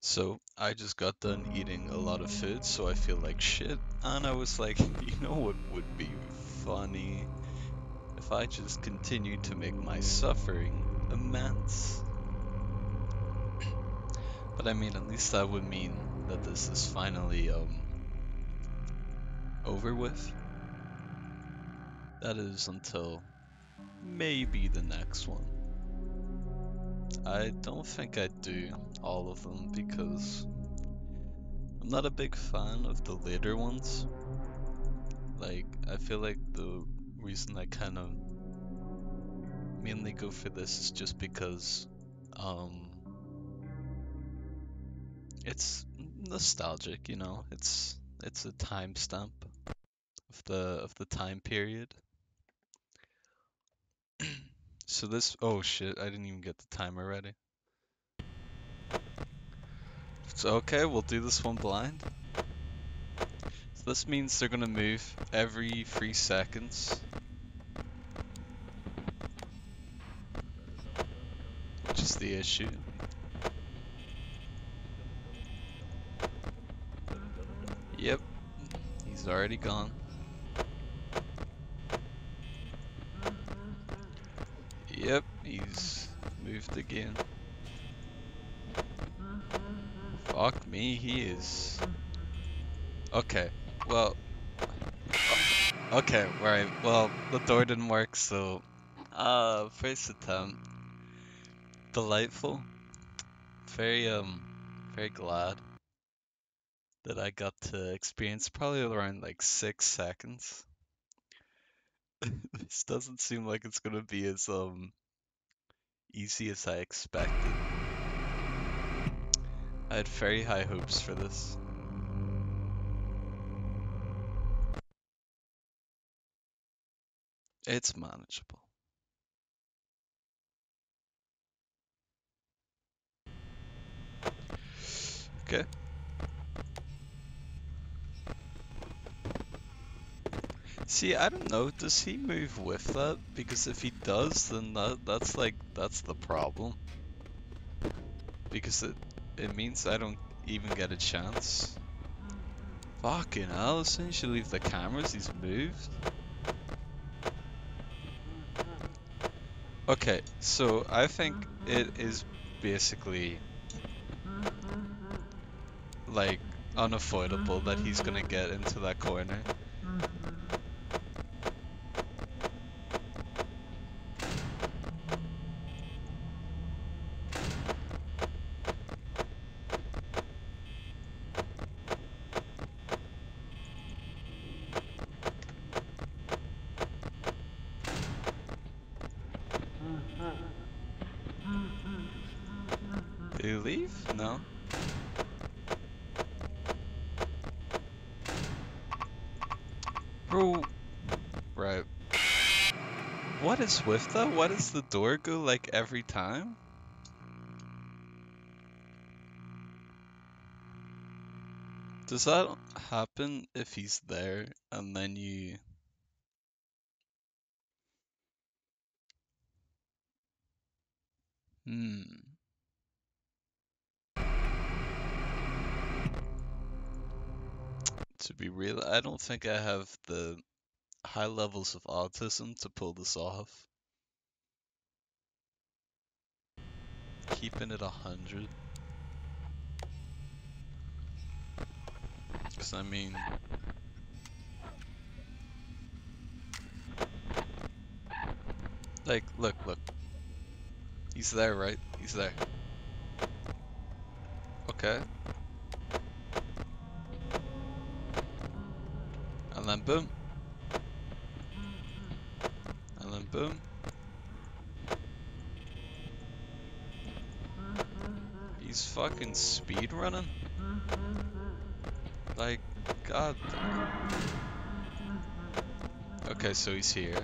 So I just got done eating a lot of food, so I feel like shit. And I was like, you know what would be funny? If I just continued to make my suffering immense. But I mean, at least that would mean that this is finally over with. That is until maybe the next one. I don't think I'd do all of them because I'm not a big fan of the later ones. Like, I feel like the reason I kind of mainly go for this is just because um it's nostalgic, you know. It's a timestamp of the time period. So this, oh shit, I didn't even get the timer ready. So okay, we'll do this one blind. So this means they're gonna move every 3 seconds, which is the issue. Yep, he's already gone. Yep, he's moved again. Fuck me, he is. Okay, well, okay, right. Well, the door didn't work, so first attempt. Delightful. Very very glad that I got to experience probably around like 6 seconds. This doesn't seem like it's gonna be as easy as I expected. I had very high hopes for this. It's manageable. Okay. See, I don't know, does he move with that? Because if he does, then that's the problem. Because it means I don't even get a chance. Fucking hell, as soon as you leave the cameras, he's moved. Okay, so I think it is basically like unavoidable that he's gonna get into that corner. Did he leave? No. Bro, right. What is with that? Why does the door go like every time? Does that happen if he's there and then you... Hmm. To be real, I don't think I have the high levels of autism to pull this off. Keeping it 100. Because I mean... Like, look. He's there, right? He's there. Okay. And then boom. And then boom. He's fucking speed running. Like, god. Okay, so he's here.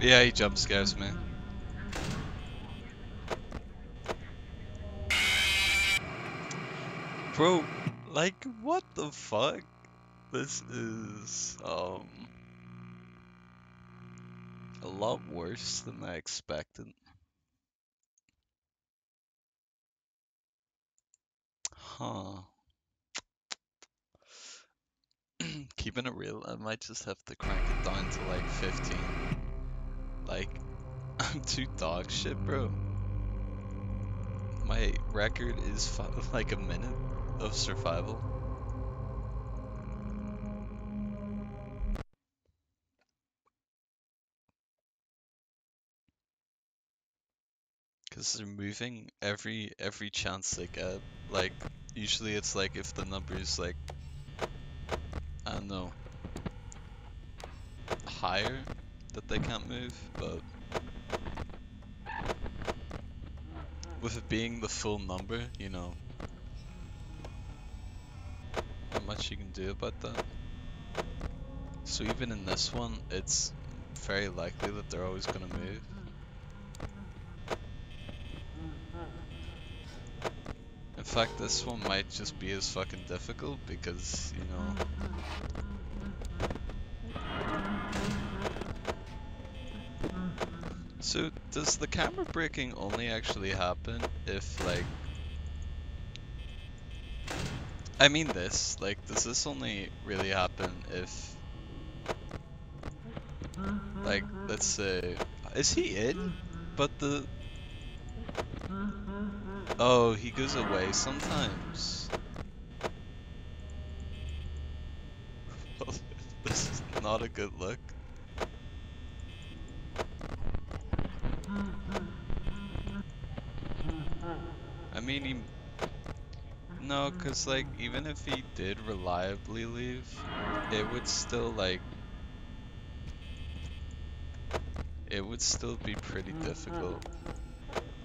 Yeah, he jump scares me. Bro, like, what the fuck? This is, a lot worse than I expected. Huh. Keeping it real, I might just have to crank it down to like 15. Like, I'm too dog shit, bro. My record is like a minute of survival. Because they're moving every chance they get. Like, usually it's like if the number is like, I don't know, higher that they can't move, but with it being the full number, you know, not much you can do about that. So even in this one, it's very likely that they're always gonna move. In fact, this one might just be as fucking difficult because, you know, so does the camera breaking only actually happen if like, I mean this, like, does this only really happen if, like, let's say, is he in? But oh, he goes away sometimes. This is not a good look. I mean, no, cause like, even if he did reliably leave, it would still like, it would still be pretty difficult.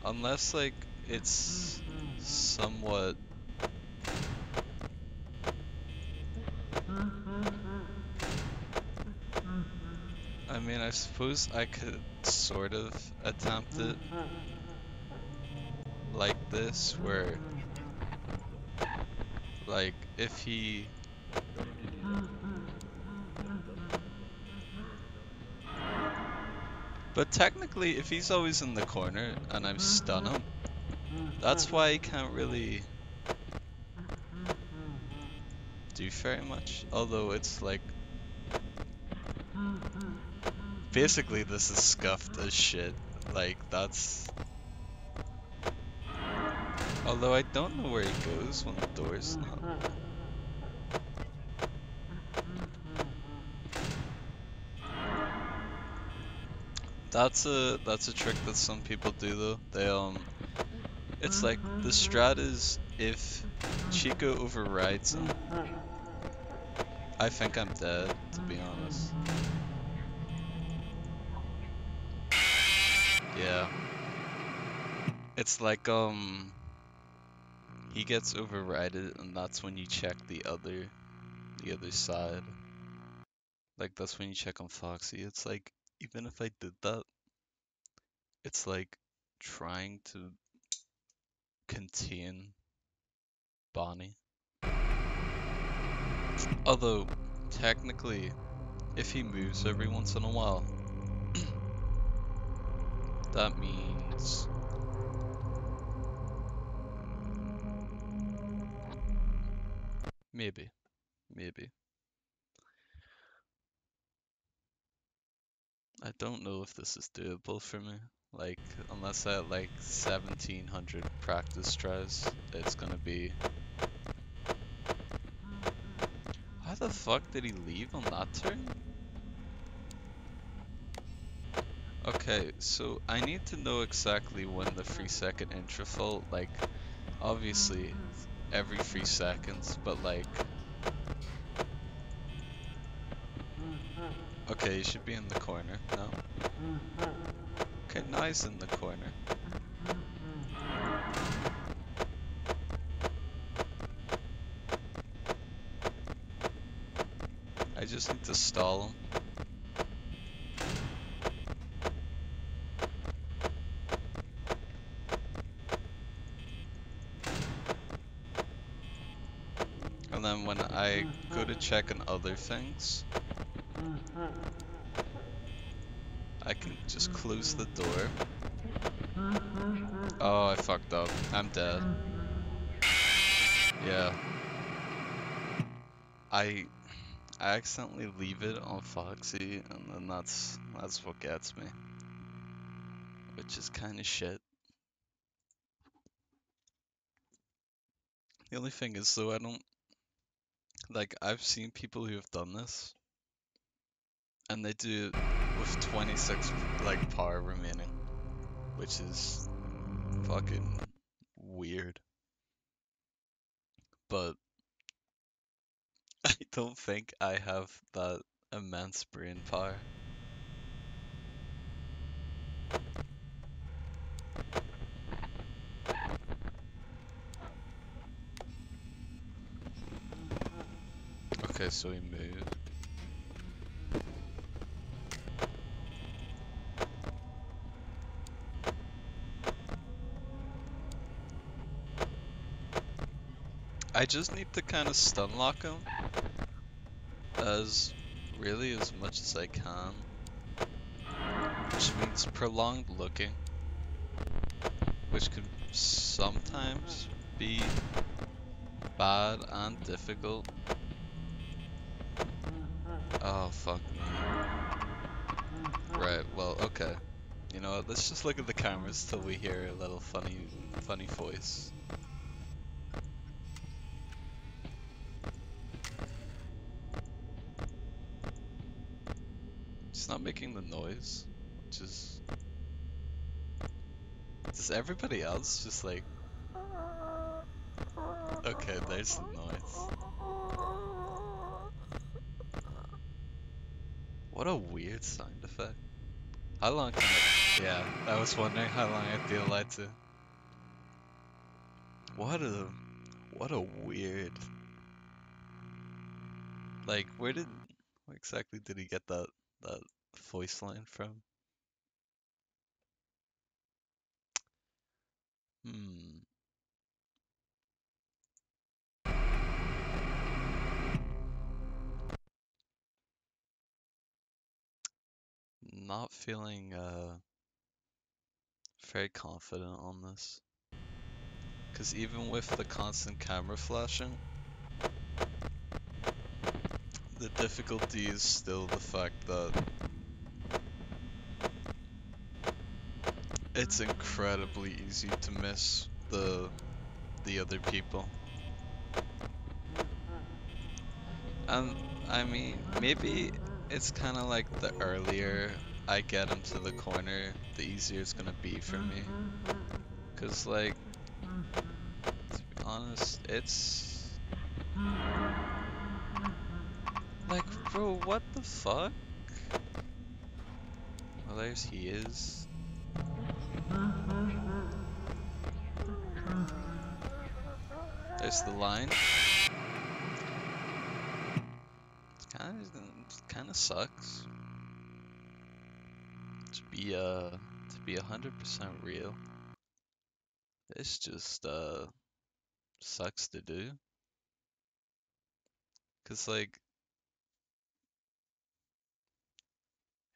Unless like, it's somewhat... I mean, I suppose I could sort of attempt it like this, where, like, if he... But technically, if he's always in the corner and I'm stun him, that's why he can't really do very much. Although it's like, basically this is scuffed as shit. Like, that's... Although I don't know where he goes when the door's not. That's a trick that some people do though. They it's like the strat is if Chico overrides him. I think I'm dead, to be honest. Yeah. It's like he gets overridden and that's when you check the other side. Like that's when you check on Foxy. It's like even if I did that, it's like trying to contain Bonnie. Although technically if he moves every once in a while, that means maybe. I don't know if this is doable for me. Like, unless I had like 1700 practice tries, it's gonna be... Why the fuck did he leave on that turn? Okay, so I need to know exactly when the 3-second intrafault, like, obviously every 3 seconds, but like... Okay, he should be in the corner, no? Okay, now he's in the corner. I just need to stall him. And then when I go to check on other things, I can just close the door. Oh, I fucked up. I'm dead. Yeah. I accidentally leave it on Foxy, and then that's what gets me. Which is kind of shit. The only thing is though, I don't, like, I've seen people who have done this, and they do it with 26, like, power remaining, which is fucking weird. But I don't think I have that immense brain power. Okay, so we move. I just need to kind of stun lock him as much as I can, which means prolonged looking, which can sometimes be bad and difficult. Oh fuck me. Right, well, okay. You know what, let's just look at the cameras till we hear a little funny voice. It's not making the noise, which is... Does everybody else just like... Okay, there's the noise. What a weird sound effect. How long can it... Yeah, I was wondering how long I'd be allowed to... What a weird... Like, where exactly did he get that voice line from? Hmm. Not feeling very confident on this. Because even with the constant camera flashing, the difficulty is still the fact that it's incredibly easy to miss the other people. And I mean, maybe it's kind of like the earlier I get him to the corner, the easier it's gonna be for me. Cause like, to be honest, it's like, bro, what the fuck? Well, he is. There's the line. It kind of sucks to be 100% real. This just sucks to do. Cause like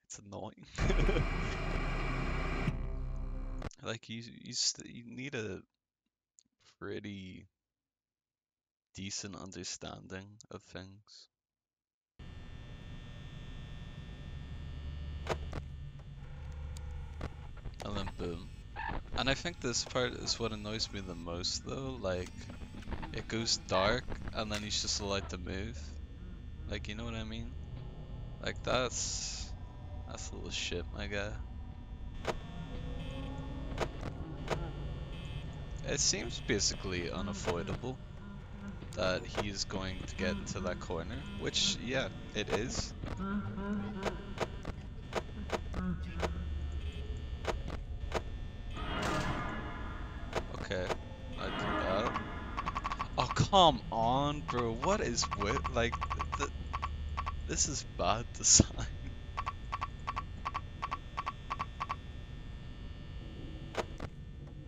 it's annoying. Like you need a pretty decent understanding of things. And then boom. And I think this part is what annoys me the most though, like it goes dark and then he's just allowed to move. Like, you know what I mean? Like that's a little shit, my guy. It seems basically unavoidable that he's going to get into that corner, which yeah, it is. Okay, I do that. Oh, come on, bro. What is with, like, this is bad design.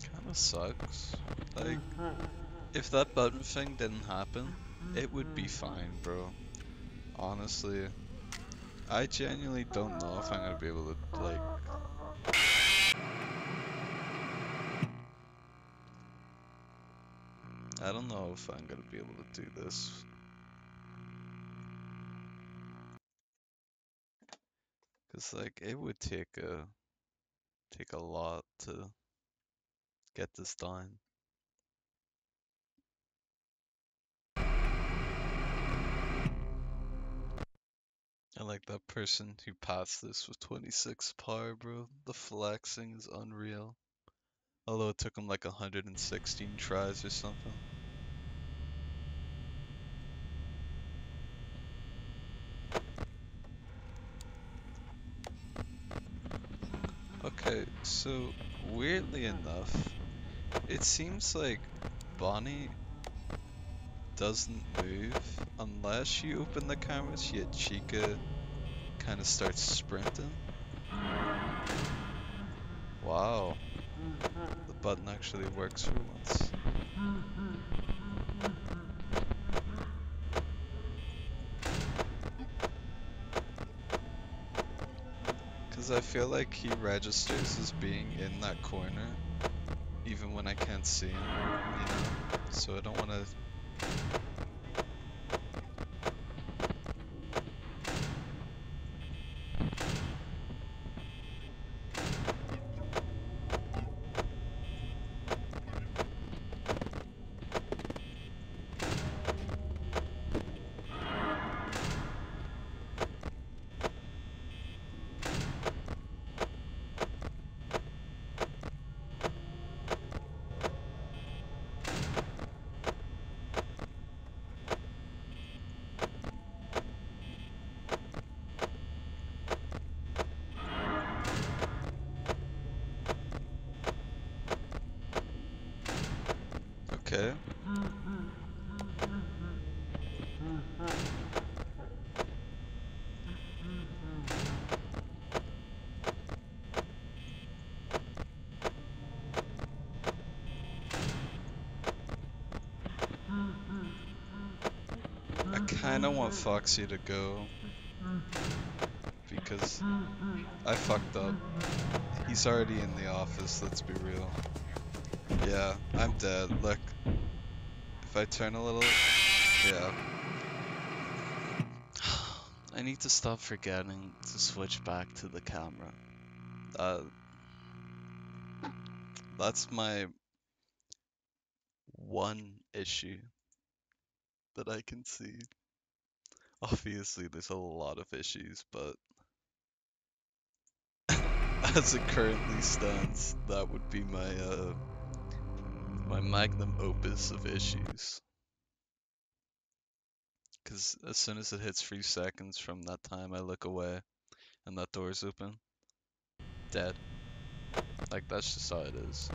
Kinda sucks. Like, if that button thing didn't happen, It would be fine, bro. Honestly, I genuinely don't know if I'm gonna be able to, like... I don't know if I'm gonna be able to do this. Cause like, it would take a lot to get this done. And like that person who passed this with 26 par, bro. The flexing is unreal. Although it took him like 116 tries or something. Okay, so weirdly enough, it seems like Bonnie doesn't move unless you open the cameras, yet Chica kind of starts sprinting. Wow, the button actually works for once. Because I feel like he registers as being in that corner, even when I can't see him, you know? So I don't want to... Okay. I kinda want Foxy to go because I fucked up. He's already in the office, let's be real. Yeah, I'm dead. Look, if I turn a little... Yeah. I need to stop forgetting to switch back to the camera. Uh, that's my one issue that I can see. Obviously, there's a lot of issues, but as it currently stands, that would be my magnum opus of issues. Because as soon as it hits 3 seconds from that time I look away and that door's open, dead. Like, that's just how it is.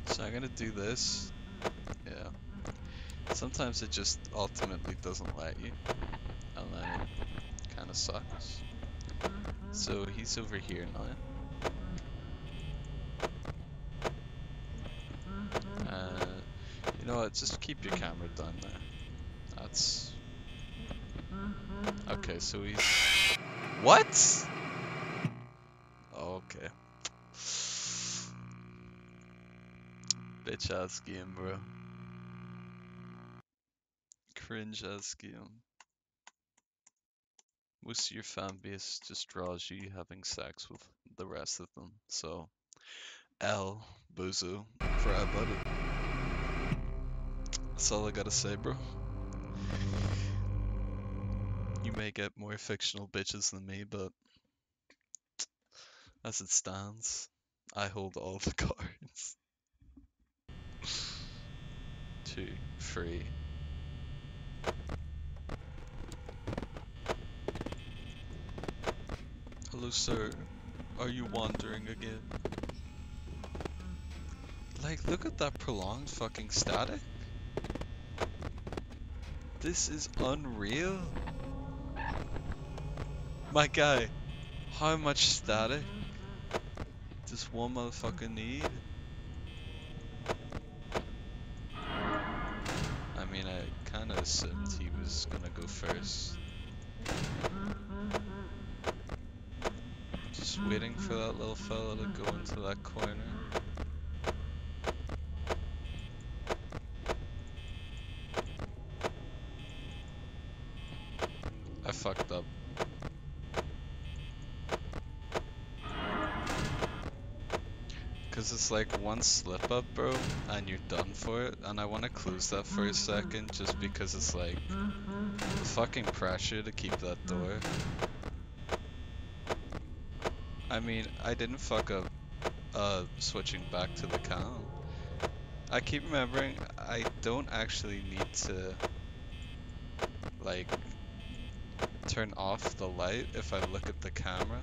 So I'm gonna do this. Yeah. Sometimes it just ultimately doesn't let you, and then it kind of sucks. So he's over here now. You know what? Just keep your camera down there. That's... Okay, so he's... What? Okay. Bitch ass game, bro. Cringe ass game. Most of your fan base just draws you having sex with the rest of them. So, L, bozo, cry about it. That's all I gotta say, bro. You may get more fictional bitches than me, but as it stands, I hold all the cards. 2, 3. Hello, sir. Are you wandering again? Like, look at that prolonged fucking static. This is unreal. My guy, how much static Just one motherfucking need. I mean, I kind of assumed he was gonna go first. Just waiting for that little fella to go into that corner. I fucked up. Cause it's like one slip up, bro, and you're done for it. And I want to close that for a second just because it's like the fucking pressure to keep that door. I mean, I didn't fuck up switching back to the cam. I keep remembering I don't actually need to like turn off the light if I look at the camera.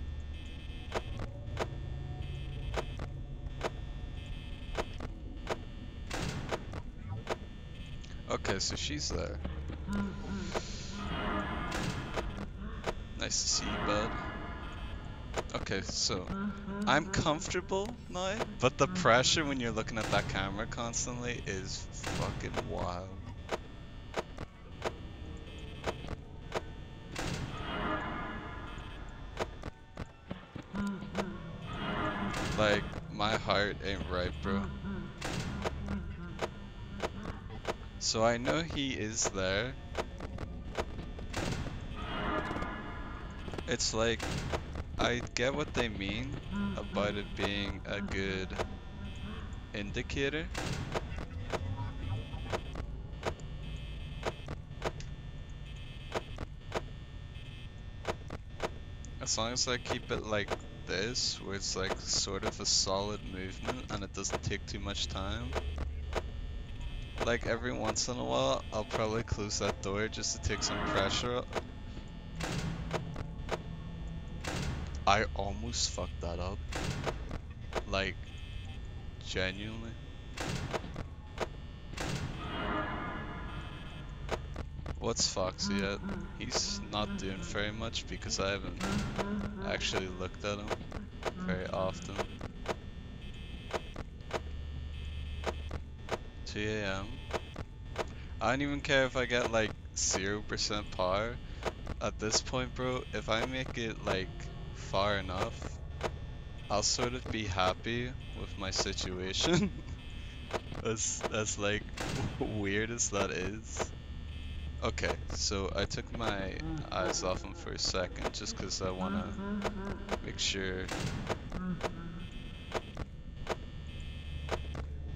Okay, so she's there. Nice to see you, bud. Okay, so I'm comfortable now, but the pressure when you're looking at that camera constantly is fucking wild. Like, my heart ain't right, bro. So I know he is there. It's like, I get what they mean about it being a good indicator. As long as I keep it like this, where it's like sort of a solid movement and it doesn't take too much time. Like every once in a while, I'll probably close that door just to take some pressure up. I almost fucked that up. Like, genuinely. What's Foxy at? He's not doing very much because I haven't actually looked at him very often. 2 a.m. I don't even care if I get like 0% power. At this point, bro, if I make it like far enough, I'll sort of be happy with my situation. as like weird as that is. Okay, so I took my eyes off him for a second just because I want to make sure.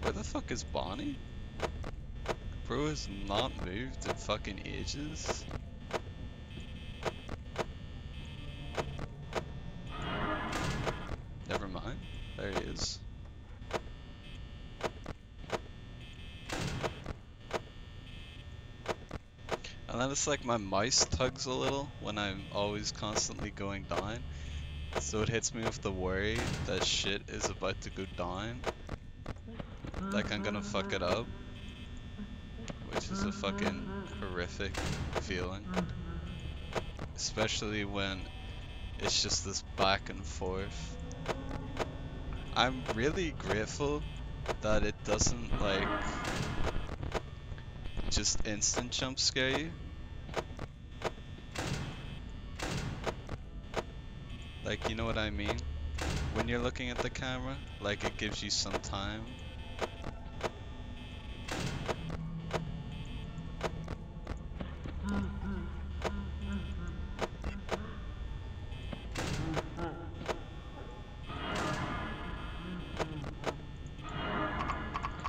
Where the fuck is Bonnie? Bro has not moved in fucking ages. Never mind. There he is. And then it's like my mouse tugs a little when I'm always constantly going down. So it hits me with the worry that shit is about to go down. Like I'm gonna fuck it up. Which is a fucking horrific feeling. Especially when it's just this back and forth. I'm really grateful that it doesn't like just instant jump scare you. Like, you know what I mean? When you're looking at the camera, like it gives you some time.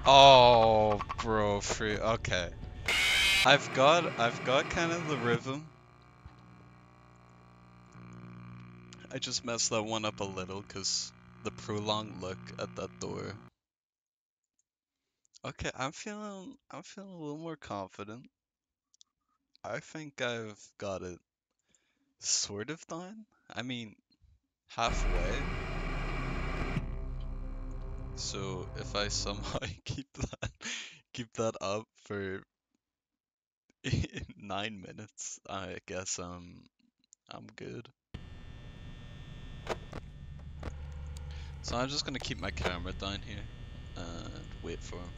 Oh, bro, free. Okay. I've got kind of the rhythm. I just messed that one up a little because the prolonged look at that door. Okay, I'm feeling a little more confident. I think I've got it sort of done. I mean, halfway. So if I somehow keep that up for 9 minutes, I guess I'm good. So I'm just gonna keep my camera down here and wait for him.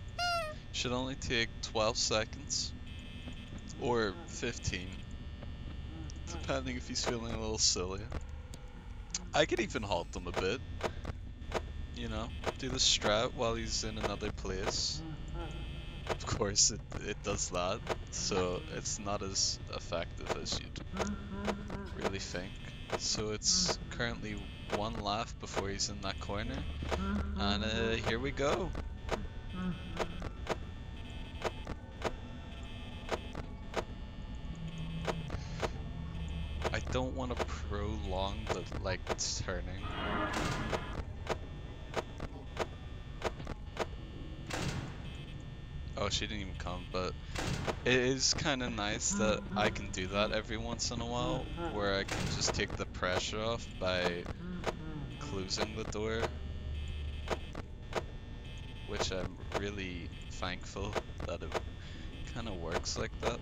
Should only take 12 seconds or 15, depending if he's feeling a little silly. I could even halt him a bit, you know, do the strat while he's in another place. Of course, it does that, so it's not as effective as you'd really think. So it's currently one laugh before he's in that corner, and here we go. I don't want to prolong the like turning. Oh, she didn't even come, but it is kind of nice that I can do that every once in a while, where I can just take the pressure off by closing the door, which I'm really thankful that it kind of works like that.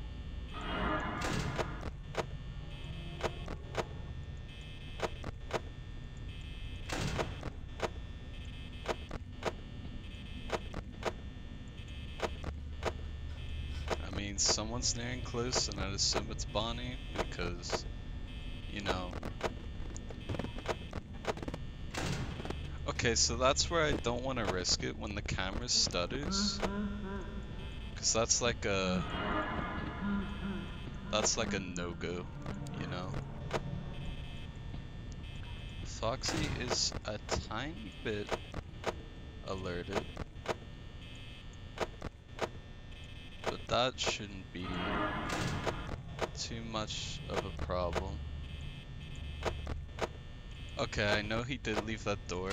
I mean, someone's nearing close, and I'd assume it's Bonnie, because, you know... Okay, so that's where I don't want to risk it when the camera stutters. Because that's like a no-go, you know? Foxy is a tiny bit alerted. But that shouldn't be too much of a problem. Okay, I know he did leave that door,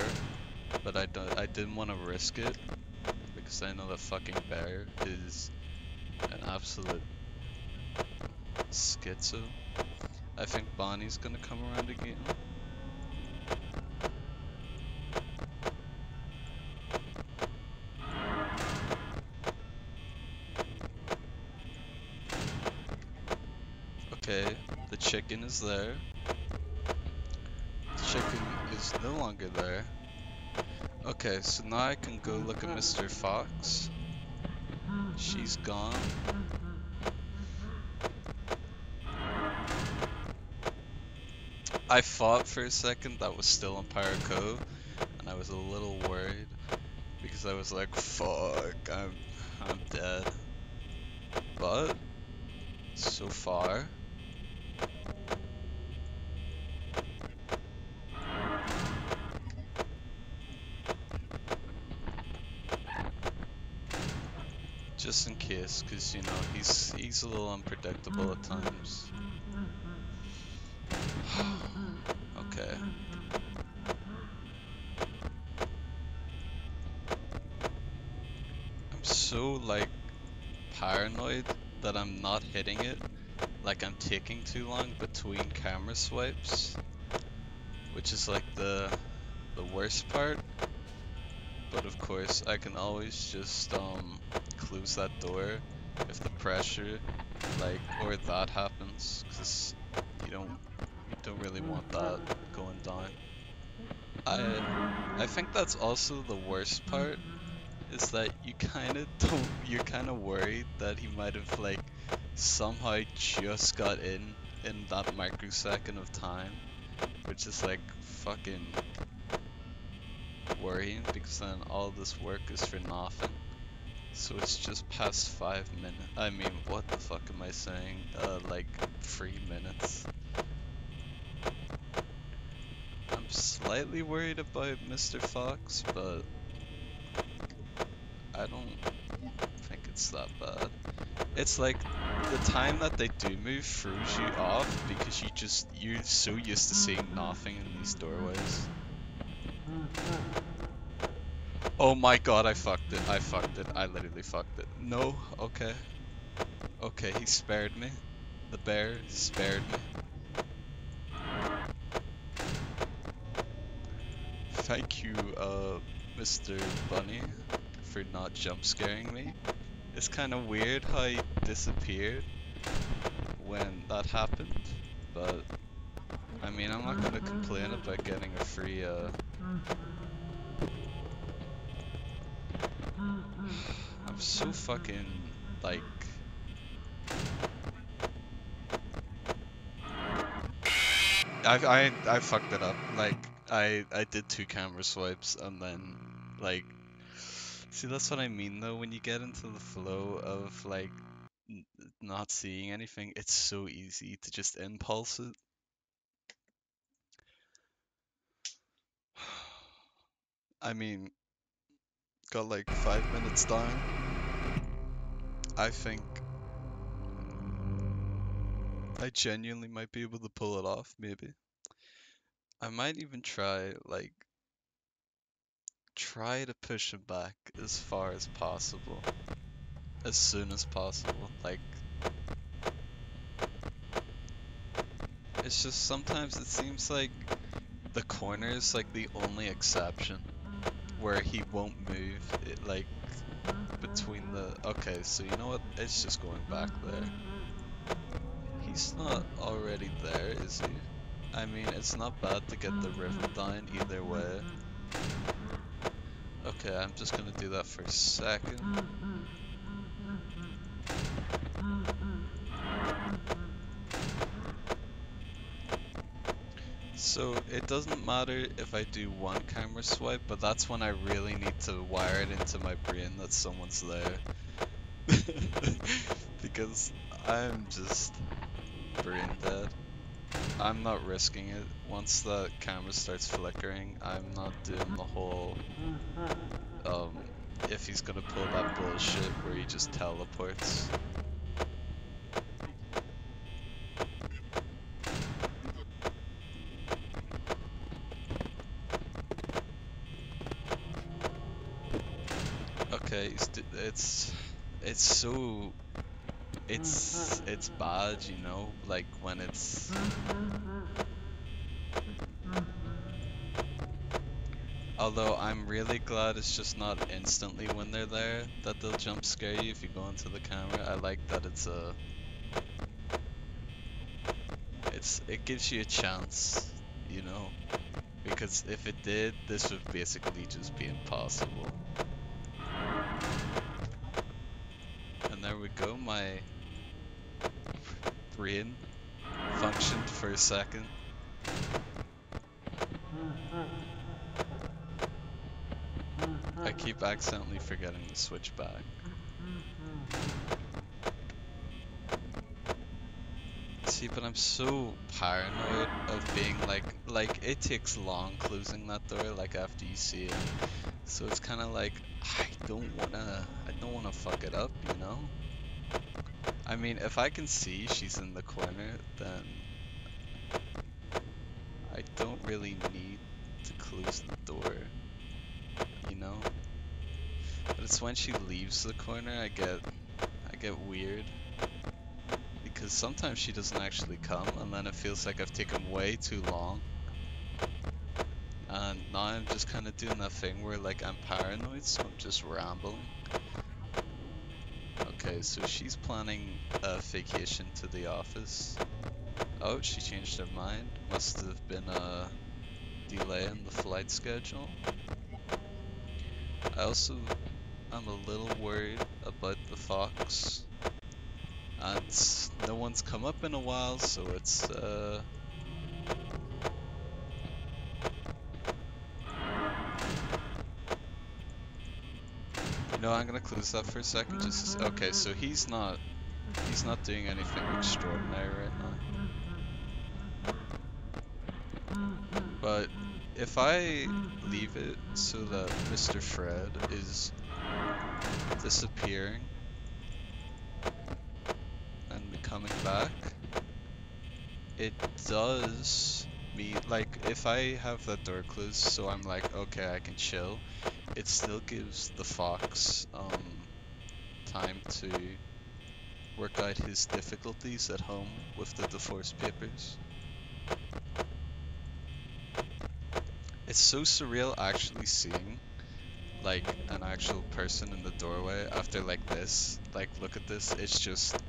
but I didn't want to risk it because I know that fucking bear is an absolute schizo. I think Bonnie's gonna come around again. Okay, the chicken is there. The chicken is no longer there. Okay, so now I can go look at Mr. Fox. She's gone. I thought for a second that was still in Pirate Cove, and I was a little worried because I was like, fuck, I'm dead. But so far, just in case, because you know he's a little unpredictable at times. Okay. I'm so like paranoid that I'm not hitting it, like I'm taking too long between camera swipes, which is like the worst part. But of course I can always just close that door if the pressure or that happens, because you don't really want that going down. I think that's also the worst part, is that you're kind of worried that he might have like somehow just got in that microsecond of time, which is like fucking worrying, because then all this work is for nothing. So it's just past 5 minutes. I mean, what the fuck am I saying? Like 3 minutes. I'm slightly worried about Mr. Fox, but I don't think it's that bad. It's like the time that they do move throws you off because you're so used to seeing nothing in these doorways. Oh my god, I fucked it. I literally fucked it. No, okay. Okay, he spared me. The bear spared me. Thank you, Mr. Bunny, for not jump scaring me. It's kind of weird how he disappeared when that happened, but I mean, I'm not gonna complain about getting a free so fucking, like... I fucked it up. Like, I did 2 camera swipes and then, like... See, that's what I mean though, when you get into the flow of, like, not seeing anything, it's so easy to just impulse it. I mean, got like 5 minutes down. I think I genuinely might be able to pull it off, maybe. I might even try to push him back as far as possible. As soon as possible. Like, it's just sometimes it seems like the corner is like the only exception where he won't move it, like between the... Okay, so you know what? It's just going back there. He's not already there, is he? I mean, it's not bad to get the river down either way. Okay, I'm just gonna do that for a second. So it doesn't matter if I do 1 camera swipe, but that's when I really need to wire it into my brain that someone's there. Because I'm just brain dead. I'm not risking it. Once the camera starts flickering, I'm not doing the whole, if he's gonna pull that bullshit where he just teleports. Okay, it's so, it's bad, you know, like when it's... Although I'm really glad it's just not instantly when they're there that they'll jump scare you if you go into the camera. I like that it gives you a chance, you know, because if it did, this would basically just be impossible. And there we go, my brain functioned for a second. I keep accidentally forgetting to switch back. See, but I'm so paranoid of being like it takes long closing that door, like after you see it. So it's kind of like, I don't wanna fuck it up, you know? I mean, if I can see she's in the corner, then I don't really need to close the door, you know? But it's when she leaves the corner I get weird. Because sometimes she doesn't actually come, and then it feels like I've taken way too long. And now I'm just kind of doing that thing where like I'm paranoid, so I'm just rambling. Okay, so she's planning a vacation to the office. Oh, she changed her mind. Must have been a delay in the flight schedule. I also am a little worried about the fox. And no one's come up in a while, so it's you know, I'm gonna close that for a second. Okay, so he's not doing anything extraordinary right now. But if I leave it so that Mr. Fred is disappearing and coming back, it does mean, like, if I have that door closed, so I'm like, okay, I can chill, it still gives the fox time to work out his difficulties at home with the divorce papers. It's so surreal actually seeing like an actual person in the doorway after like this. Like, look at this, it's just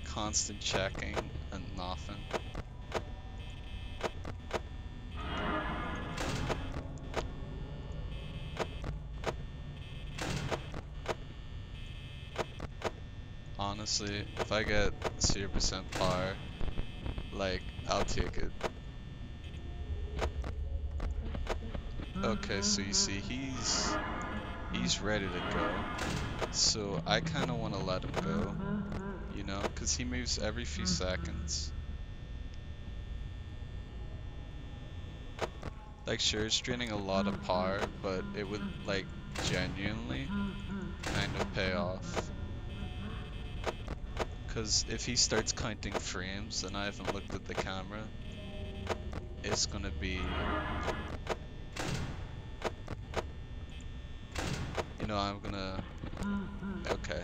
constant checking and nothing. honestly, if I get 0% par, like, I'll take it. Okay, so you see, he's ready to go. So I kind of want to let him go, you know, because he moves every few seconds. Like, sure, it's draining a lot of par, but it would, like, genuinely kind of pay off. Because if he starts counting frames and I haven't looked at the camera, it's gonna be, you know, I'm gonna, okay.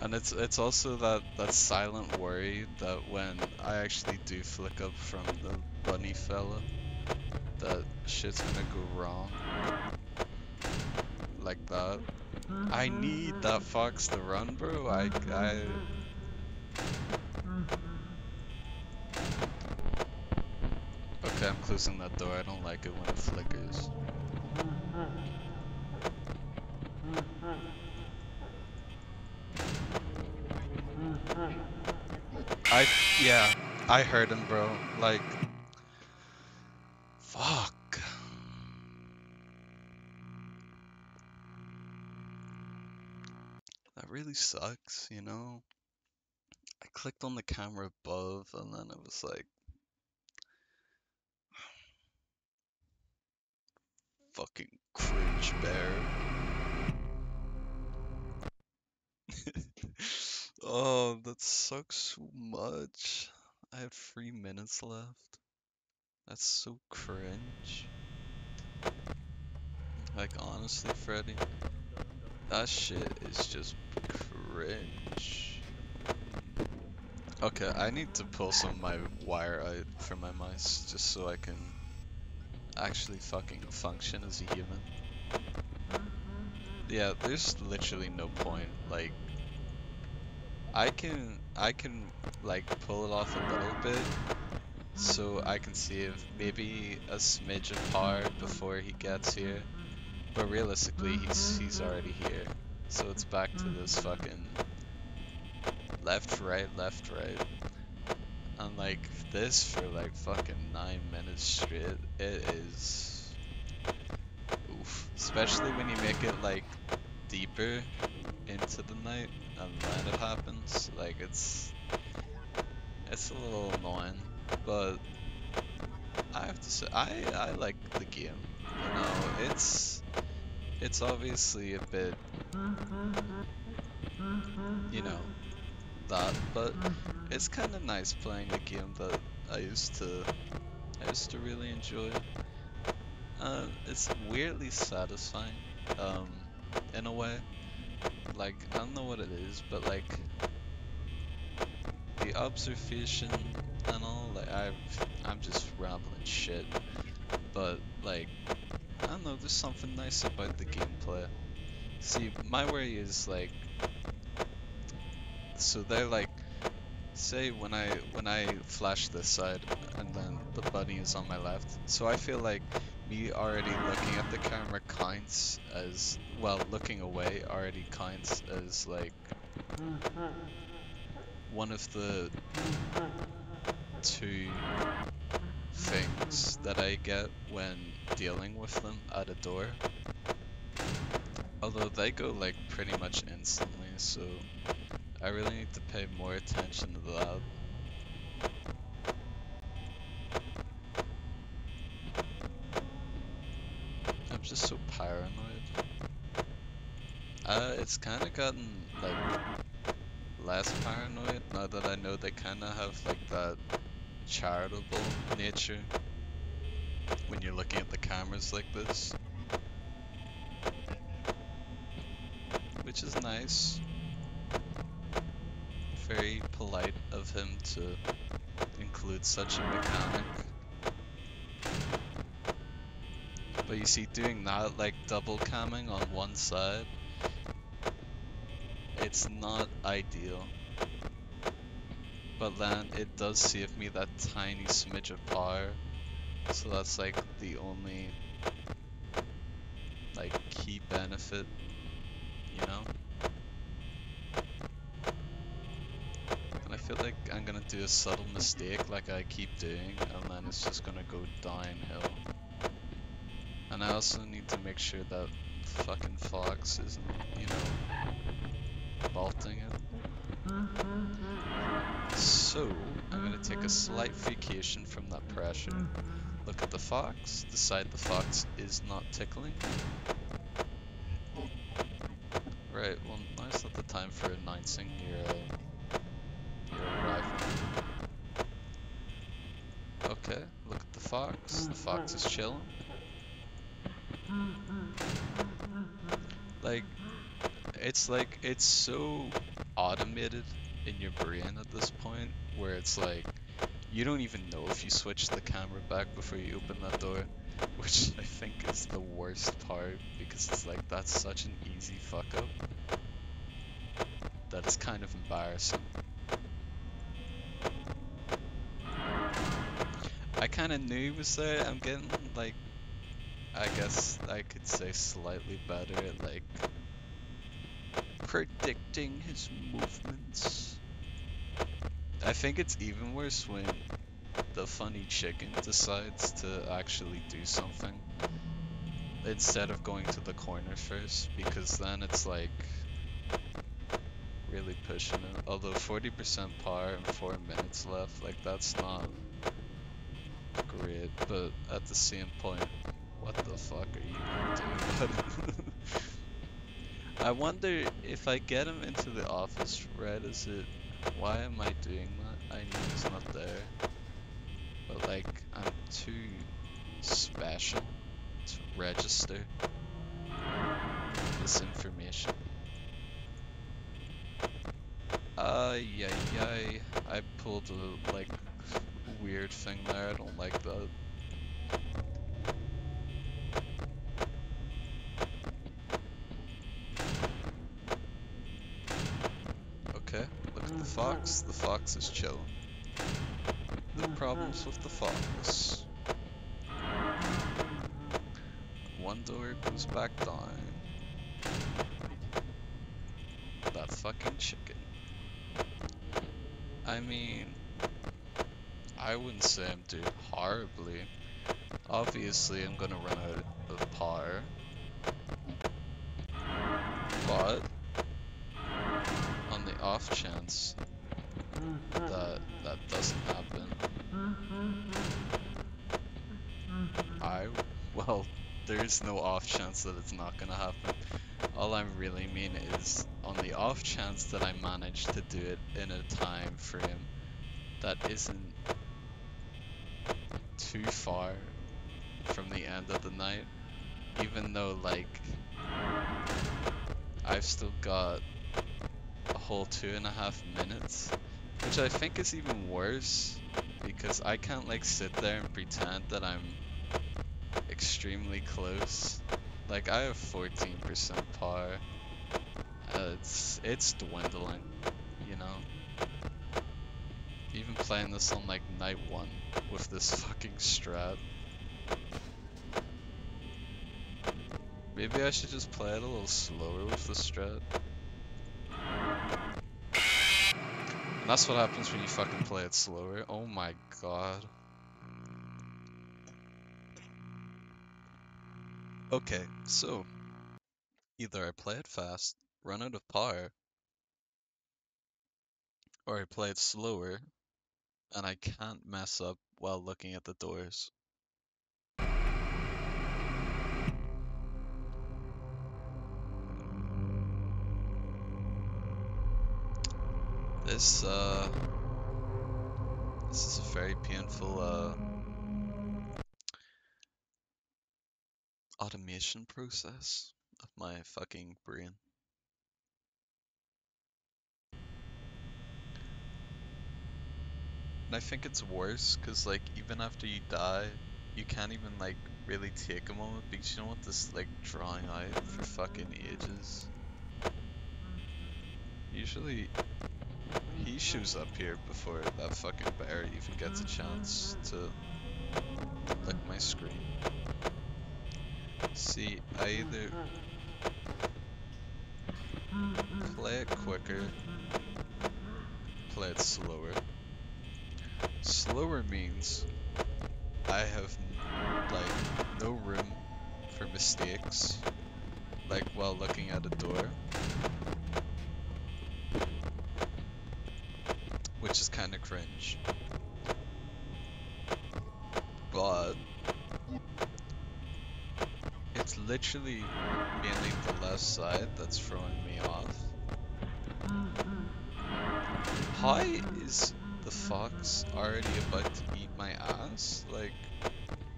And it's also that silent worry that when I actually do flick up from the bunny fella, that shit's gonna go wrong. Like that. I need that fox to run, bro. Okay, I'm closing that door. I don't like it when it flickers. I, yeah, I heard him, bro. Like, fuck. That really sucks, you know? I clicked on the camera above and then it was like, fucking cringe bear. Oh, that sucks so much. I have 3 minutes left. That's so cringe. Like, honestly, Freddy, that shit is just cringe. Okay, I need to pull some of my wire out for my mice just so I can actually fucking function as a human. Yeah, there's literally no point. Like, I can like pull it off a little bit so I can see if maybe a smidge of par before he gets here. But realistically, he's already here. So it's back to this fucking left, right. And like this for like fucking 9 minutes straight, it is oof. Especially when you make it like deeper into the night and then it happens. Like it's a little annoying. But I have to say I like the game. You know, it's obviously a bit, you know, that, but it's kind of nice playing a game that I used to really enjoy. It's weirdly satisfying, um, in a way. Like, I don't know what it is, but like the observation and all, like I'm just rambling shit, but like I don't know, there's something nice about the gameplay. See, my worry is like, so they're like, say when I flash this side and then the bunny is on my left. So I feel like me already looking at the camera counts as, well, looking away already counts as like one of the two things that I get when dealing with them at a door. Although they go like pretty much instantly, so I really need to pay more attention to that. I'm just so paranoid. It's kind of gotten like less paranoid now that I know they kind of have like that charitable nature when you're looking at the cameras like this, which is nice. Very polite of him to include such a mechanic. But you see, doing that, like double camming on one side, it's not ideal. But then it does save me that tiny smidge of power. So that's like the only key benefit, you know? And I feel like I'm gonna do a subtle mistake like I keep doing, and then it's just gonna go downhill. And I also need to make sure that fucking Fox isn't, you know, bolting it. So, I'm gonna take a slight vacation from that pressure. Look at the Fox, decide the Fox is not tickling. Right, well now's not the time for announcing your arrival. Okay, look at the Fox is chilling. Like, it's so automated in your brain at this point, where it's like, you don't even know if you switch the camera back before you open that door, which I think is the worst part, because it's like, that's such an easy fuck up, that it's kind of embarrassing. I kind of knew he was there. I'm getting, like, I guess I could say slightly better at, like, predicting his movements. I think it's even worse when the funny chicken decides to actually do something instead of going to the corner first, because then it's like really pushing it. Although 40% par and 4 minutes left, like that's not great, but at the same point, what the fuck are you gonna do about it? I wonder if I get him into the office, right, is it, why am I doing that? I know he's not there, but like, I'm too special to register this information. Yay. I pulled a, like, weird thing there, I don't like that. Okay, look at the Fox is chilling. No problems with the Fox. One door goes back down. That fucking chicken. I mean, I wouldn't say I'm doing horribly. Obviously, I'm gonna run out of par. But, on the off chance that that doesn't happen, well, there's no off chance that it's not gonna happen. All I really mean is, on the off chance that I manage to do it in a time frame that isn't too far from the end of the night, even though, like, I've still got a whole 2.5 minutes, which I think is even worse, because I can't, like, sit there and pretend that I'm extremely close. Like, I have 14% par. It's dwindling, you know? Even playing this on, like, night 1 with this fucking strat. Maybe I should just play it a little slower with the strat. And that's what happens when you fucking play it slower. Oh my god. Okay, so either I play it fast, run out of par, or I play it slower, and I can't mess up while looking at the doors. This is a very painful automation process of my fucking brain. And I think it's worse, cause like, even after you die, you can't even, like, really take a moment, because you don't want this, like, drawing out for fucking ages. Usually, he shows up here before that fucking bear even gets a chance to lick my screen. See, I either Play it quicker, play it slower. Slower means I have like no room for mistakes, like while looking at a door, which is kind of cringe. But it's literally mainly the left side that's throwing me off. How is the fox already about to eat my ass? Like,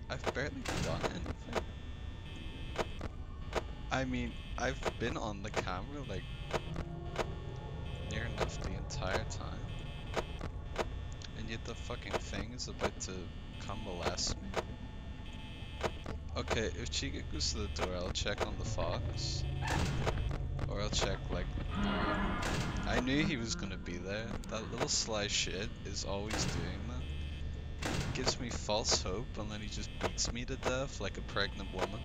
I've barely done anything. I mean, I've been on the camera like near enough the entire time. And yet the fucking thing is about to come molest me. Okay, if Chica goes to the door, I'll check on the fox. Or I'll check like, I knew he was gonna be there. That little sly shit is always doing that. He gives me false hope and then he just beats me to death like a pregnant woman.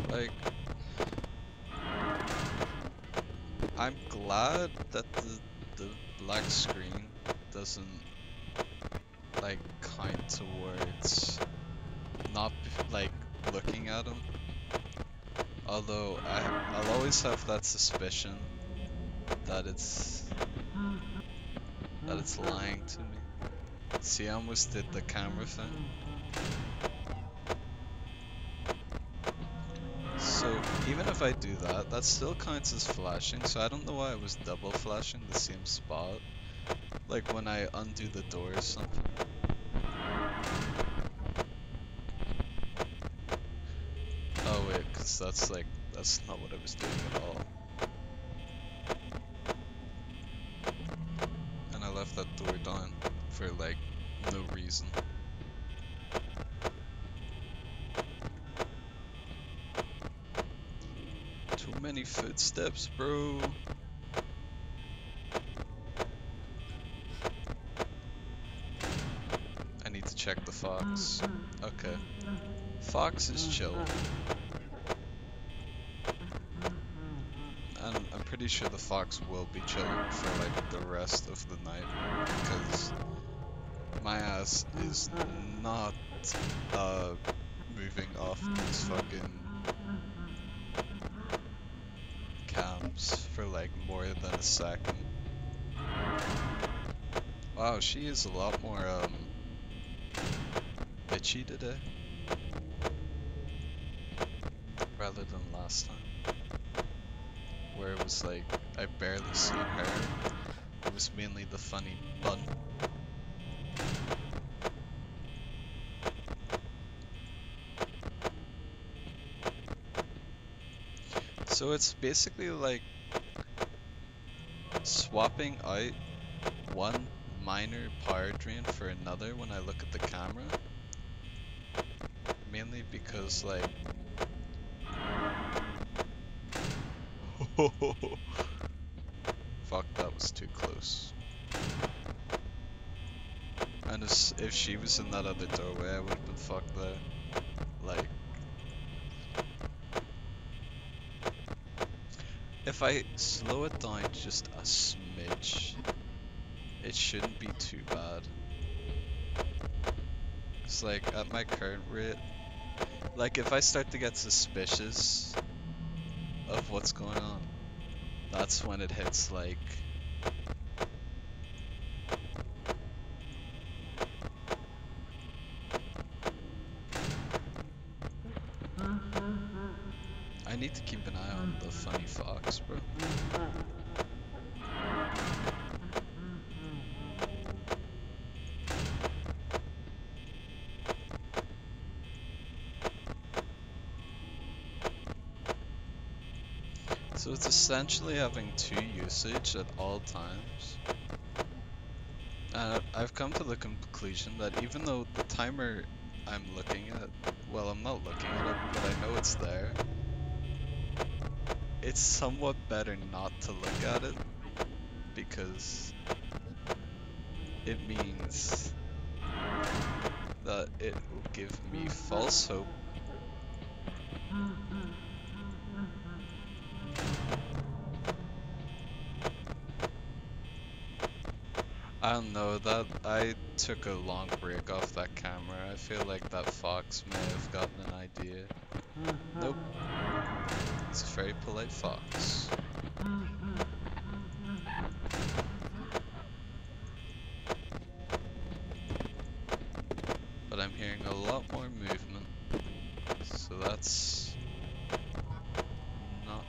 Like, I'm glad that the black screen doesn't like count towards not like looking at him. Although I'll always have that suspicion that it's lying to me. See, I almost did the camera thing. So even if I do that, that still counts as flashing, so I don't know why I was double flashing the same spot. Like when I undo the door or something. Oh wait, cause that's not what I was doing at all. And I left that door down for like no reason. Too many footsteps, bro. I need to check the fox. Okay. Fox is chill. And I'm pretty sure the fox will be chilling for like the rest of the night. Because my ass is not moving off these fucking cams for like more than a second. Wow, she is a lot more bitchy today rather than last time, where it was like I barely seen her. It was mainly the funny bun. So it's basically like swapping out one minor power drain for another when I look at the camera. Mainly because like fuck, that was too close. And if she was in that other doorway, I would have been fucked there. Like, if I slow it down just a smidge, it shouldn't be too bad. It's like, at my current rate, like if I start to get suspicious of what's going on, that's when it hits like I need to keep an eye on the funny fox, bro. So it's essentially having two usage at all times. And I've come to the conclusion that even though the timer I'm looking at, well, I'm not looking at it, but I know it's there, it's somewhat better not to look at it, because it means that it will give me false hope. I don't know, that I took a long break off that camera. I feel like that fox may have gotten an idea. Nope, it's a very polite fox. But I'm hearing a lot more movement, so that's not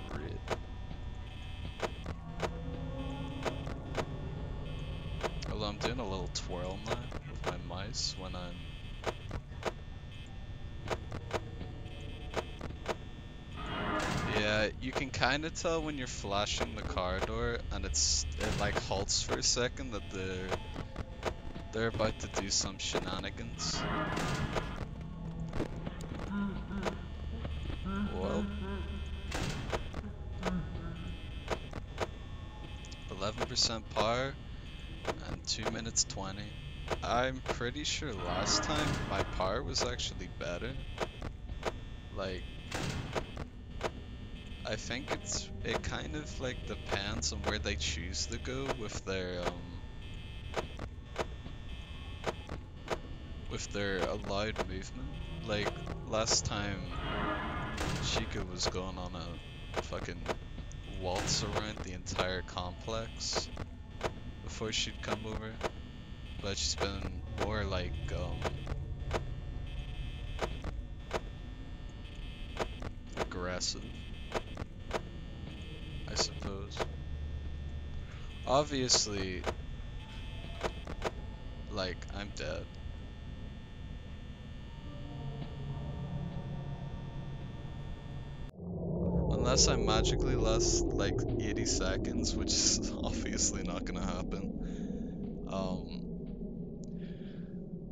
great. Although I'm doing a little twirl now with my mice when I'm... Yeah, you can kind of tell when you're flashing the car door and it like halts for a second that they're about to do some shenanigans. Well, 11% power and 2 minutes 20. I'm pretty sure last time my power was actually better. Like, I think it kind of like depends on where they choose to go with their allowed movement. Like last time Chica was going on a fucking waltz around the entire complex before she'd come over, but she's been more like aggressive, I suppose. Obviously, like, I'm dead. Unless I magically last like 80 seconds, which is obviously not gonna happen.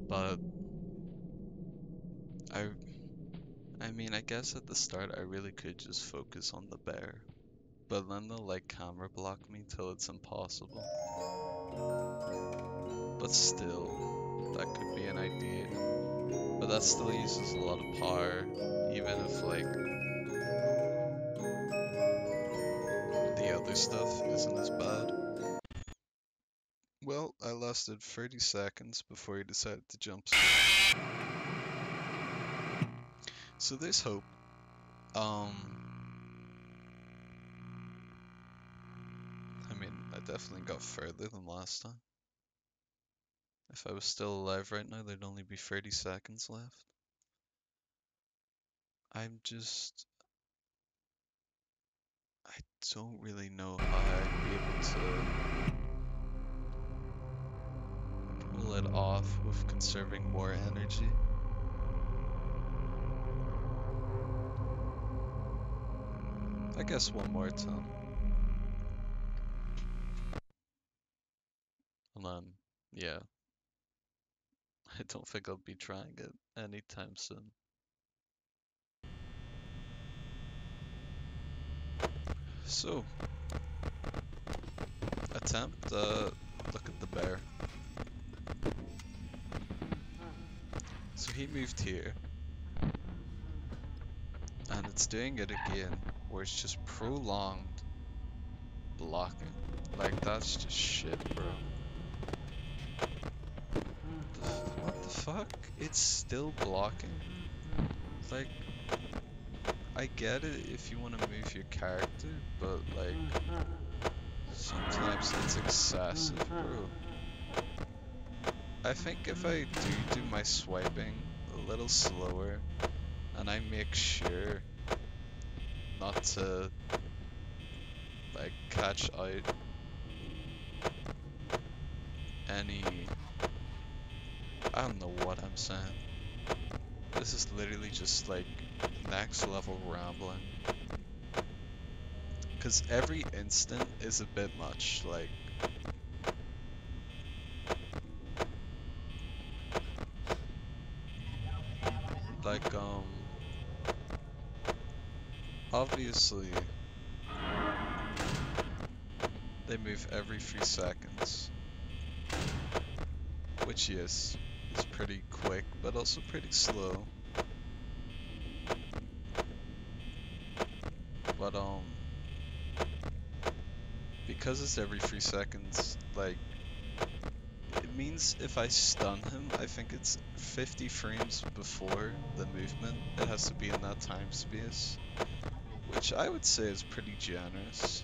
But I I mean, I guess at the start I really could just focus on the bear. But then they'll like camera block me till it's impossible. But still, that could be an idea. But that still uses a lot of power, even if like the other stuff isn't as bad. Well, I lasted 30 seconds before he decided to jump scare. So there's hope. I mean, I definitely got further than last time. If I was still alive right now, there'd only be 30 seconds left. I don't really know how I'd be able to pull it off with conserving more energy. I guess one more time. And then, yeah. I don't think I'll be trying it anytime soon. So, attempt, look at the bear. So he moved here. And it's doing it again, where it's just prolonged blocking. Like, that's just shit, bro. What the fuck? It's still blocking? Like, I get it if you want to move your character, but like, sometimes it's excessive, bro. I think if I do my swiping a little slower, and I make sure not to like catch out any... I don't know what I'm saying. This is literally just like next level rambling. Cause every instant is a bit much, like obviously they move every 3 seconds. Which yes, is pretty quick, but also pretty slow. But because it's every 3 seconds, like, it means if I stun him, I think it's 50 frames before the movement. It has to be in that time space, which I would say is pretty generous.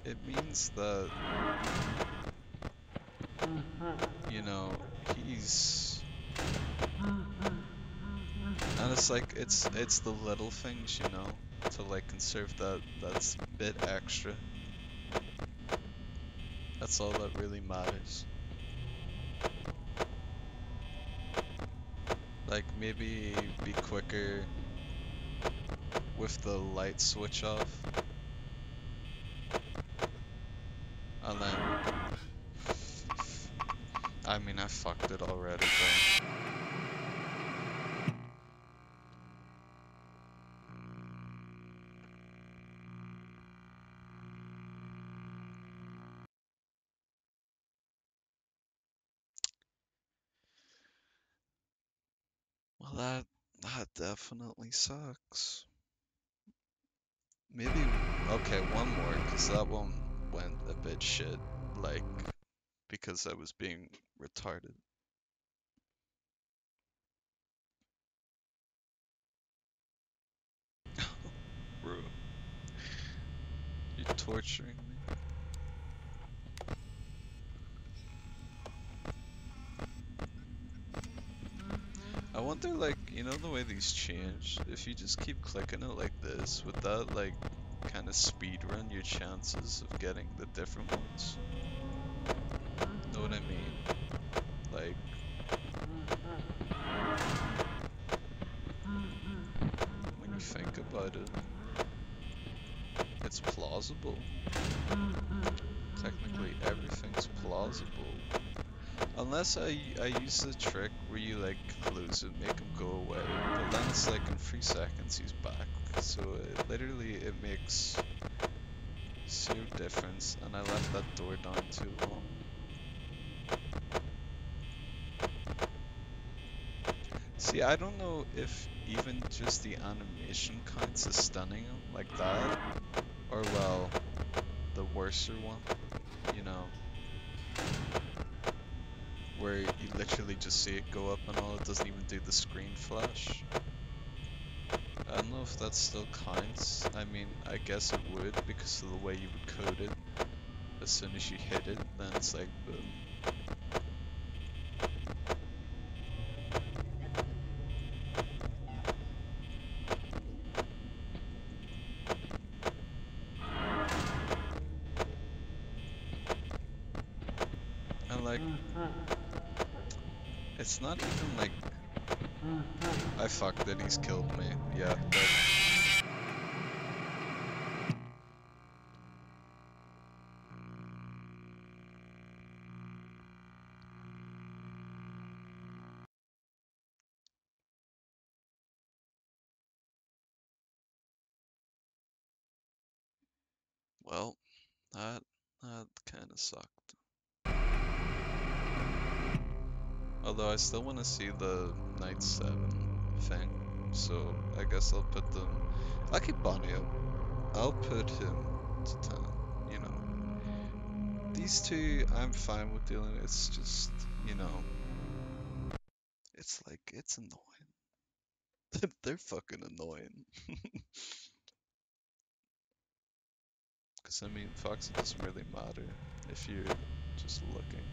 It means that, you know, he's... And it's like, it's the little things, you know, to like conserve that's bit extra. That's all that really matters. Like, maybe be quicker with the light switch off. And then... I mean, I fucked it already, but... Well, that definitely sucks. Maybe... Okay, one more, because that one went a bit shit. Like, because I was being retarded. Bro, you're torturing me. I wonder, like, you know the way these change? If you just keep clicking it like this, would that, like, kind of speed run your chances of getting the different ones? Know what I mean? Like, when you think about it, it's plausible. Technically, everything's plausible. Unless I use the trick where you like close it, make him go away, but then it's like in 3 seconds he's back. So it makes zero difference, and I left that door down too long. See, I don't know if even just the animation counts as stunning him like that, or well, the worser one, you know. Where you literally just see it go up and all, it doesn't even do the screen flash. I don't know if that still counts. I mean, I guess it would because of the way you would code it. As soon as you hit it, then it's like boom. And like, it's not even like, I fucked it, he's killed me. Yeah, but well, that kind of sucked. Although I still want to see the Night 7 thing, so I guess I'll put them. I'll keep Bonnie up. I'll put him to 10, you know. These two, I'm fine with dealing with. It's just, you know, it's like, it's annoying. They're fucking annoying. Because, I mean, Fox, it doesn't really matter if you're just looking.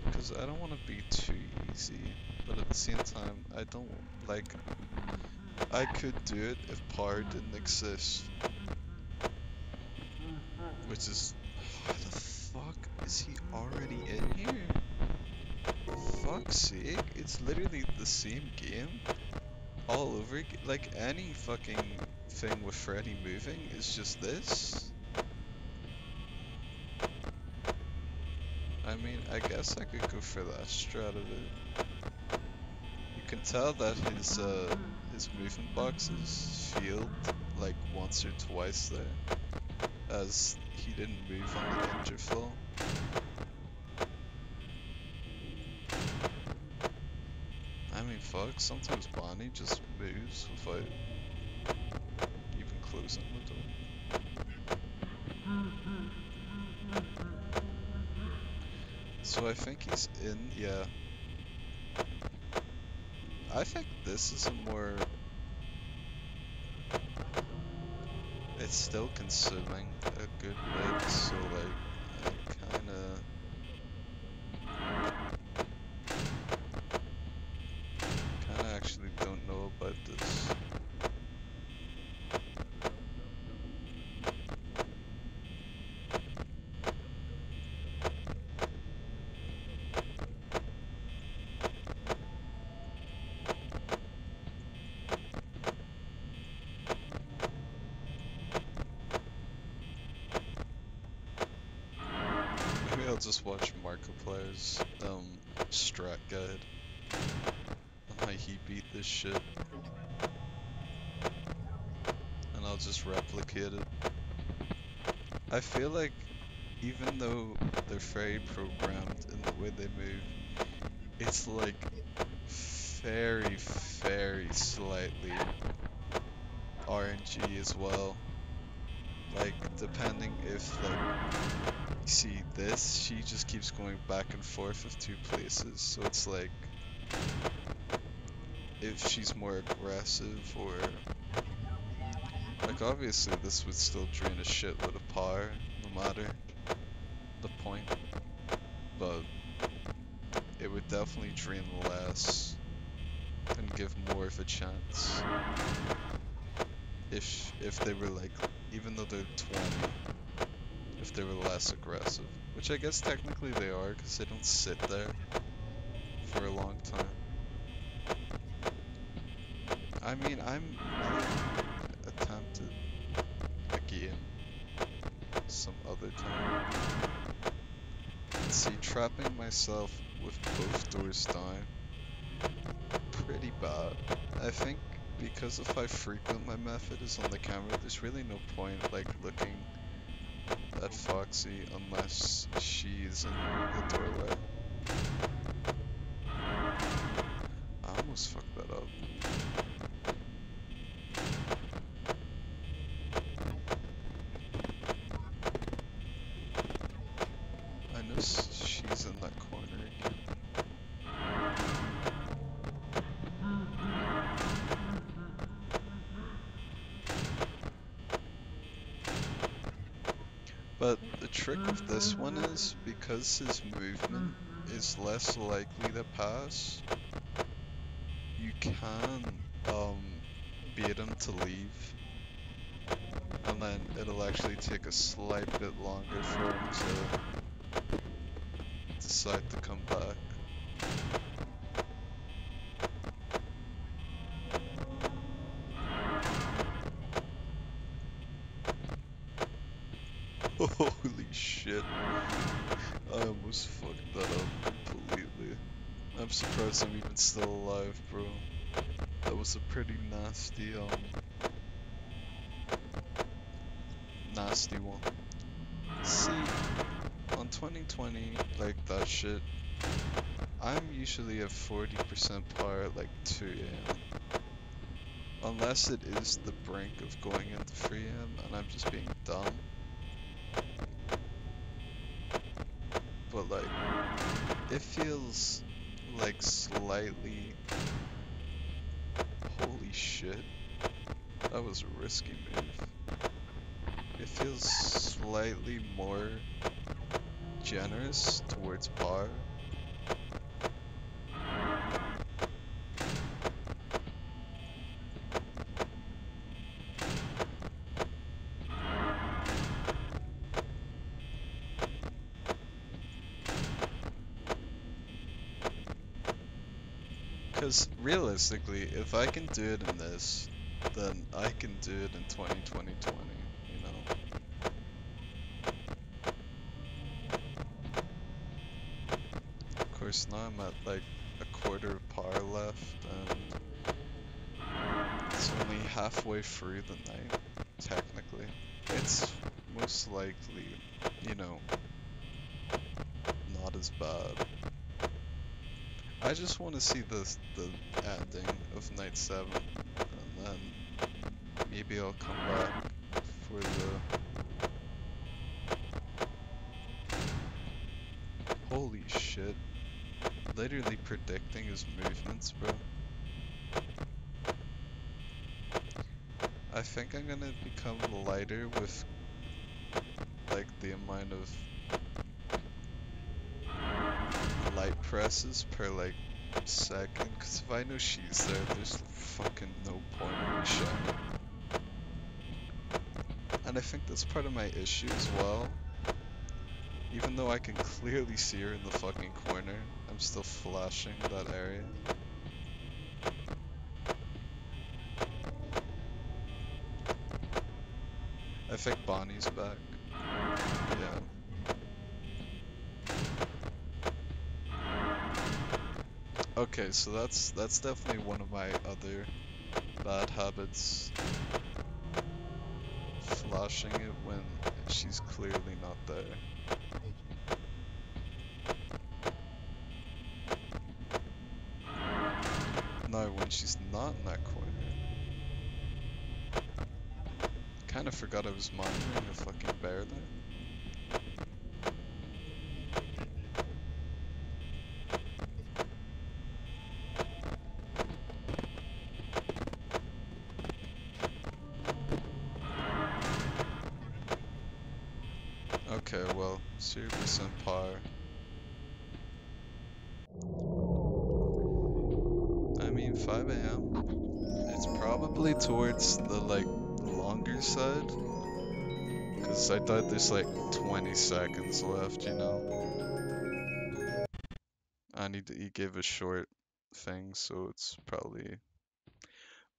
Because I don't want to be too easy, but at the same time, I don't, like, I could do it if power didn't exist. Which is, why the fuck is he already in here? Fuck's sake, it's literally the same game all over again. Like any fucking thing with Freddy moving is just this. I mean, I guess I could go for that strat of it. You can tell that his movement boxes failed like once or twice there, as he didn't move on the danger flow. fuck? Sometimes Bonnie just moves without even closing the door. So I think he's in, yeah. I think this is a more... It's still consuming a good bit, so like, I kinda actually don't know about this. Maybe I'll just watch Markiplier's strat guide on how he beat this shit, and I'll just replicate it. I feel like even though they're very programmed in the way they move, it's like very, very slightly RNG as well. Like, depending if, like, you see this, she just keeps going back and forth of two places, so it's like, if she's more aggressive or, like, obviously this would still drain a shitload of power, no matter the point, but it would definitely drain less and give more of a chance if they were like, even though they're 20, if they were less aggressive, which I guess technically they are because they don't sit there for a long time. I mean, I attempted again some other time. See, trapping myself with both doors down, pretty bad. I think because of how frequent my method is on the camera, there's really no point like looking at Foxy unless she's in the doorway. I almost fucked that up. I know she's in that corner again. But the trick of this one is, because his movement is less likely to pass, you can bait him to leave, and then it'll actually take a slight bit longer for him to decide to come back. Holy shit. I almost fucked that up completely. I'm surprised I'm even still alive, bro. That was a pretty nasty, nasty one. See, on 2020, like that shit, I'm usually at 40% power at like 2 AM. Unless it is the brink of going into 3 AM and I'm just being dumb. But like, it feels like slightly... Holy shit. That was a risky move. It feels slightly more generous towards power. Because realistically, if I can do it in this, then I can do it in 2020, you know? Of course, now I'm at like a quarter of power left, and it's only halfway through the night, technically. It's most likely, you know, not as bad. I just want to see the ending of Night 7, and then maybe I'll come back for the... Holy shit. Literally predicting his movements, bro. I think I'm gonna become lighter with, like, the amount of light presses per, like, second. Because if I know she's there, there's fucking no point in me shining. And I think that's part of my issue as well. Even though I can clearly see her in the fucking corner, I'm still flashing that area. I think Bonnie's back. Yeah. Okay, so that's definitely one of my other bad habits. Flashing it when she's clearly not there. No, when she's not in that corner. Kinda forgot I was monitoring a fucking bear there. Okay, well, 0% par. I mean, 5 AM. It's probably towards the, like, longer side. Because I thought there's, like, 20 seconds left, you know? And he gave a short thing, so it's probably...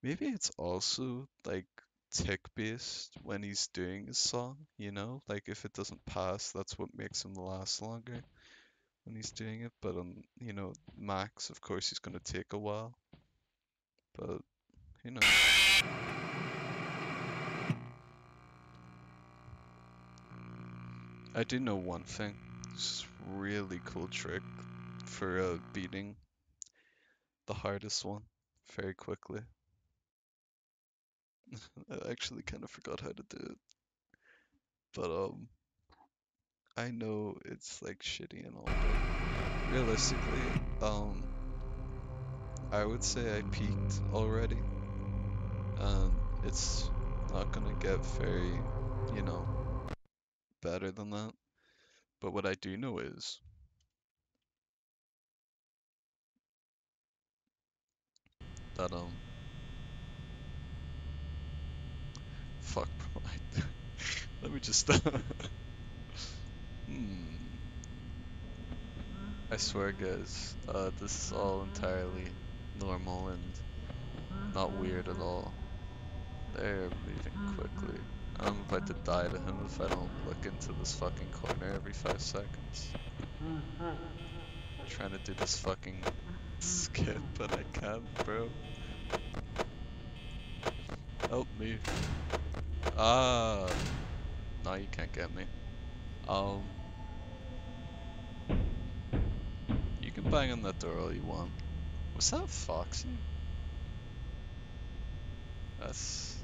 Maybe it's also, like, tick-based when he's doing his song, you know? Like, if it doesn't pass, that's what makes him last longer when he's doing it. But on, you know, max, of course, he's gonna take a while. But, you know. I do know one thing. It's a really cool trick for beating the hardest one very quickly. I actually kind of forgot how to do it. But, I know it's, like, shitty and all, but realistically, I would say I peaked already, and it's not gonna get very, you know, better than that. But what I do know is that, fuck, bro, let me just, I swear, guys, this is all entirely normal and not weird at all. They're moving quickly. I'm about to die to him if I don't look into this fucking corner every 5 seconds. Trying to do this fucking skip, but I can't, bro. Help me. Ah, no, you can't get me. You can bang on that door all you want. Was that Foxy? That's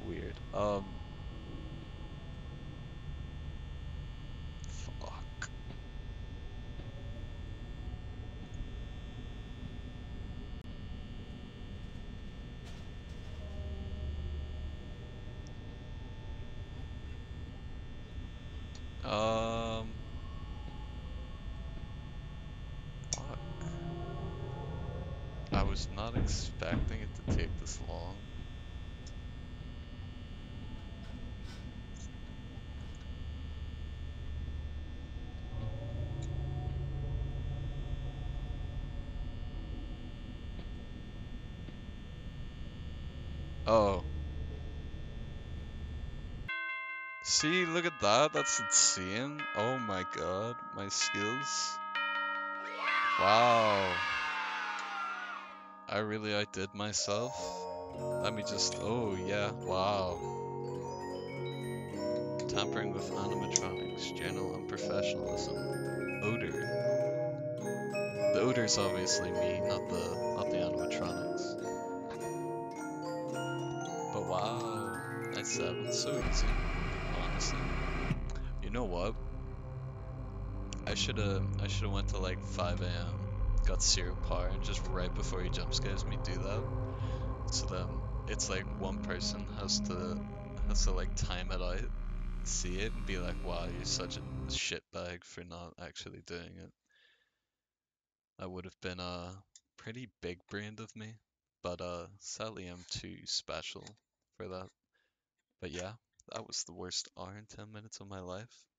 weird. Fuck. Fuck. I was not expecting it to take this long. Oh. See, look at that. That's insane. Oh my god. My skills. Wow. I really outdid myself. Let me just... Oh, yeah. Wow. Tampering with animatronics. General unprofessionalism. Odor. The odor's obviously me, not the animatronics. But wow, nice, that one's so easy, honestly. You know what? I shoulda went to like 5 a.m. Got zero power and just right before he jump scares me do that. So then it's like one person has to like time it out, see it and be like, wow, you're such a shitbag for not actually doing it. That would have been pretty big brained of me. But sadly I'm too special for that. But yeah, that was the worst hour and 10 minutes of my life.